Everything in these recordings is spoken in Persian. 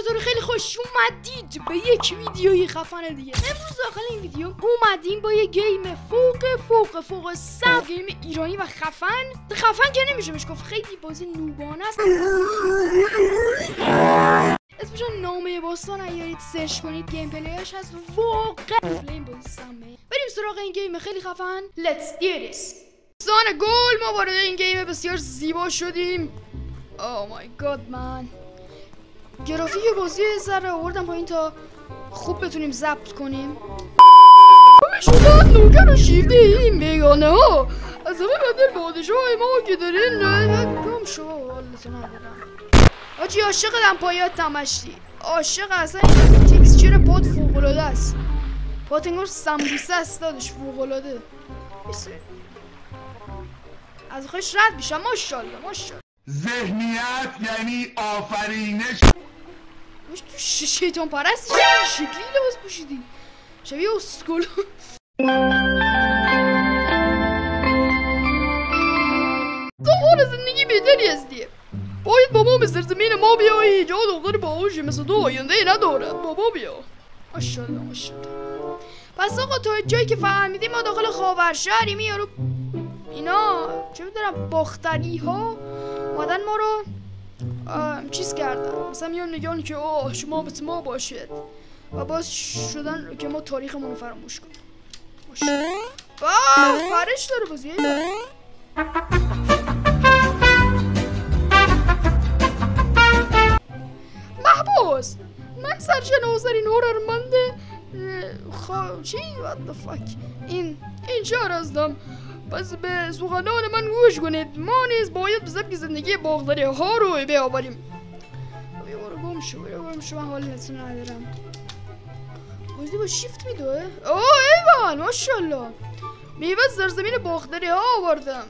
چطور خیلی خوش اومدید به یک ویدیوی خفن دیگه. امروز داخل این ویدیو اومدیم با یه گیم فوق سخت، گیم ایرانی و خفن که نمیشه بهش گفت، خیلی بازی نوبانه است. اسمش نامه باستان، اگه سرچ کنید گیم پلیش هست، واقعا این بازی سمه. بریم سراغ این گیم خیلی خفن. Let's do this. دوستان گل، ما وارد این گیم بسیار زیبا شدیم. Oh my god man. گرافیک بازی ذره آوردم پایین تا خوب بتونیم ضبط کنیم. شما نوکر و شیفته این بیگانه ها از همه بدر پادشاه ما که دارین گم شو، حالتو ندارم آجی. عاشقتم پایات تمشتی، عاشق. اصلا این تکسچر پاد فوق‌العاده است. پات انگار سمبوسه است دادش، فوق‌العاده. از خودش رد میشم. ماشاءالله ماشاءالله. ذهنیت یعنی آفرینش. مش تو شیطان پرستی شکلی لباس پوشیدی شبیه اسکول. دنبال زندگی بهتری هستی، باید بابا به سرزمین ما بیایی. جا دختر باهوشی مثل تو آینده ای نداره. بابا بیا. ماشاءالله ماشاءالله. پس آقا تو جایی که فهمیدی ما داخل خاورشهریم، یارو اینا چه میدونم باختری ها اومدن ما رو چیز کردن، مثلا میان میگن که اوه شما مثل ما باشید و باز شدن که ما تاریخمون رو فراموش کنیم. فرش داره بازی. محبوس، من سرشناسرین هنرمند چی؟ what the fuck این شهر هستم. پس به سخنان من گوش کنید. ما نیز باید به سبک زندگی باغداری ها رو بیاوریم. گم شو من حال نتون ندارم. بازی با شیفت میدوه. اوه ایوان ماشاءالله. میوه زرزمین باغداری ها آوردم.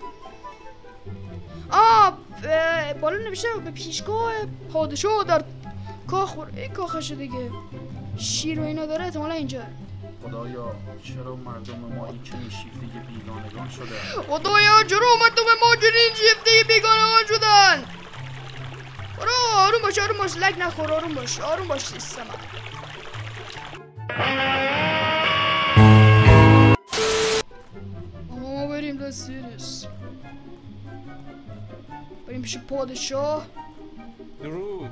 بالا نوشته به پیشگاه پادشاه در کاخ. این کاخشه دیگه، شیر و اینا داره احتمالا اینجا. خدایا چرا مردم ما این چنین شیفته بیگانگان شدن؟ خدایا چرا مردم ما چنین شیفته بیگانگان شدن؟ برو آروم باش لگ نخور. آروم باش سیستم. ما بریم دستیرس، بریم پیش پادشاه. درود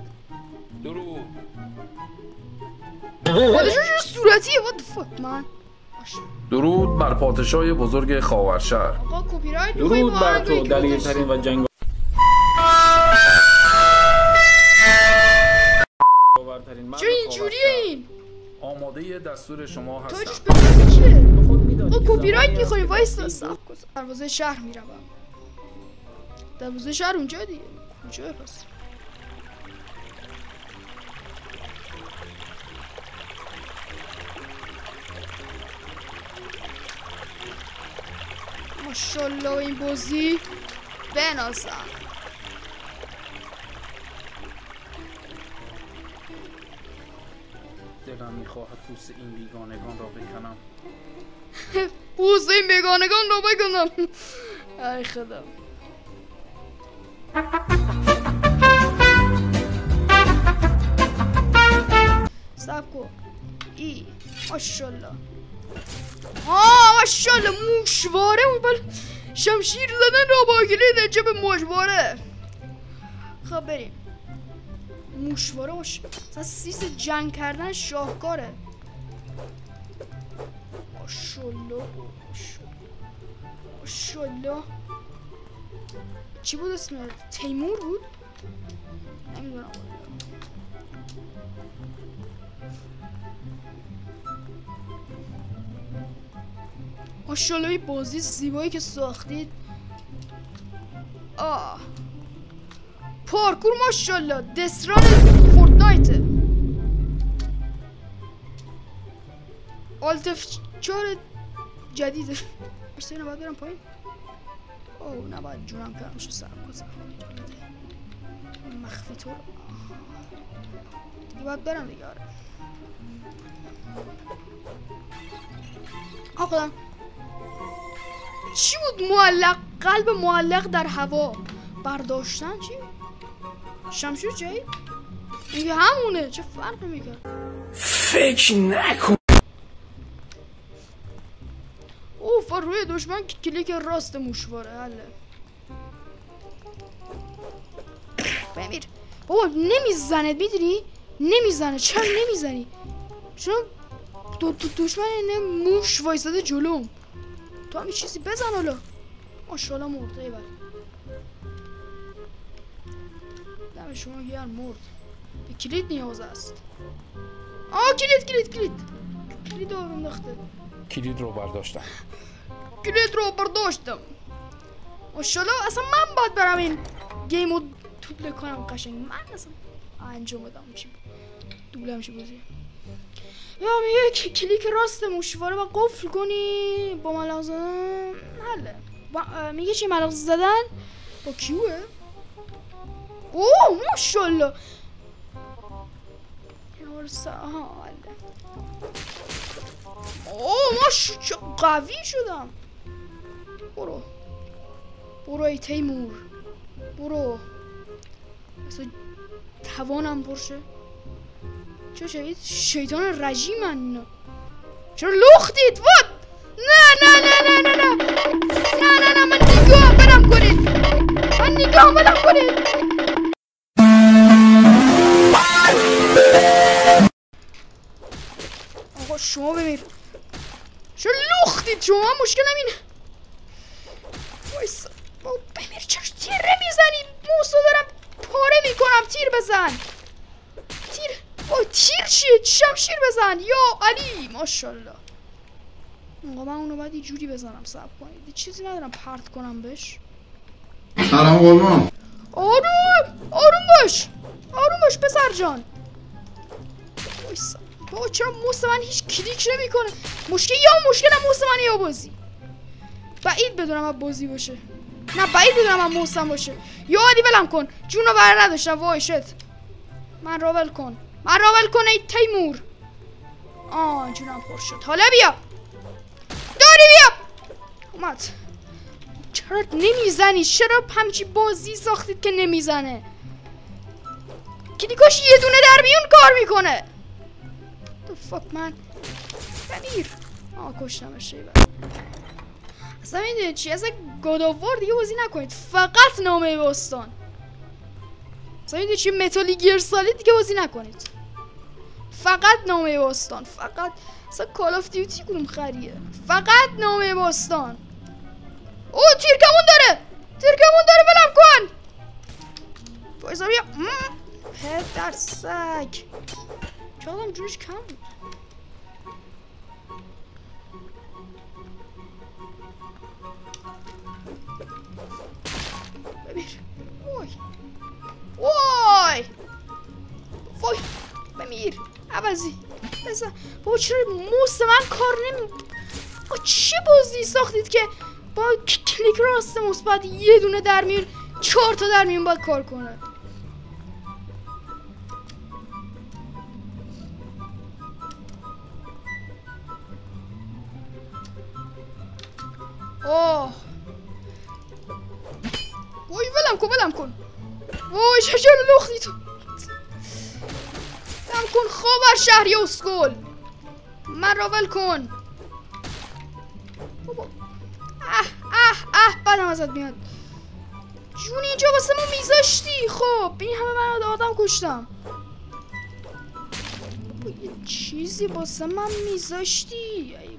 پادشاه چه صورتیه؟ what the fuck man. درود بر پادشاه بزرگ خاورشهر. آقا کپی رایت. درود بر تو دلیرترین و جنگ چرا اینجوریه این؟ آماده دستور شما هستم. تاجش به چیه؟ آقا کپی رایت میخوری. وایستا صف کن. دروازه شهر میرم. دروازه شهر اونجا دیگه. اونجا پس ماشاءالله این بازی بنازم. دلم میخواهد پوست این بیگانگان را بکنم. پوست این بیگانگان را بکنم. ای خدا. سب کن. ای ماشاءالله. ماشاءالله موشواره شمشیر زدن را با کلید چه به موشواره. خب بریم. موشواره مثلا سیس جنگ کردن شاهکاره. ماشاءالله. چی بود اسم؟ تیمور بود؟ نمیدونم. ماشاءالله این بازی زیبایی که ساختید. پارکور ماشاءالله. دستران فورتنایت. آلتف 4 جدیده. اینو باید برم پایین. نباید جونم کردم شو سرم کن. مخفی طور دیگه باید برم دیگه. آره خودم چی بود؟ قلب معلق در هوا برداشتن. چی؟ شمشیر جایی؟ دیگه همونه، چه فرقی میکرد؟ فکر نکن. اوف روی دشمن کلیک راست موشواره. حله بمیر بابا. نمیزنه میدونی؟ نمیزنه. چرا نمیزنی؟ چون دشمن اینه موش وایساده جلوم. تو هم یه چیزی بزن حالا. ماشاءالله مرده. ایول دم شما گرم. مرد. به کلید نیاز است. کلید رو انداخته. کلید رو برداشتم. ماشاءالله. اصلا من باید برم این گیمو دوبله کنم قشنگ. من اصلا انجام بدم میشه دوبله میشه بازی. یا میگه کلیک راست موشواره و قفل کنی با ملق زدن. حله میگه چی ملق زدن با کیوه؟ اوه ماشاءالله. ها حله. اوه چه قوی شدم. برو ای تیمور برو. اصلا توانم پرشه. چه شهید شیطان رژیمن. چرا لختید؟ وات نه من نگاه بدم کنید. آقا شما بمیر. چرا لختید شما؟ مشکل همینه. وایسا بمیر. چرا تیره میزنی؟ موسو دارم پاره میکنم. تیر بزن. تیر چیه؟ شمشیر بزن. یا علی ماشاءالله. آقا من اونو باید یه جوری بزنم. صبر کنید چیزی ندارم پرت کنم بهش. سلام قربان. آروم باش پسر جان. وایسا بابا چرا موس من هیچ کلیک نمیکنه؟ مشکلم موس من یا بازی. بعید بدونم از بازی باشه. نه بعید بدونم از موسم باشه. یا علی ولم کن. جونو بر نداشتم. وای شت. من را ول کن ای تیمور. جونم پر شد. حالا بیا. اومد. چرا نمیزنی؟ چرا همچی بازی ساختید که نمیزنه؟ کلیکاش یه دونه در میون کار میکنه. The fuck man. بمیر. کشتمش. اصلا میدونید چی؟ اصلا گاد آف وار دیگه بازی نکنید. فقط نامه باستان. اصلا میدونید چی؟ متالی گیر سالید دیگه بازی نکنید. فقط نامه باستان. فقط اصلا کال آف دیوتی کدوم خریه؟ فقط نامه باستان. تیرکمون داره بلم کن. بایزا بیا. پدر سگ. چقدر هم جونش کم بود. ببیر. وای بمیر. عوضی بزن. بابا چرا موس من کار چه بازی ساختید که با کلیک راست موس باید یه دونه در میون 4 تا در میون باید کار کنه. وای ولم کن. وای چرا لختی تو؟ ولم کن خاور شهری اسکول. من را ول کن. بدم ازت میاد. جون اینجا واسه ما میذاشتی. خب این همه من آدم کشتم. یه چیزی واسه من میذاشتی. ای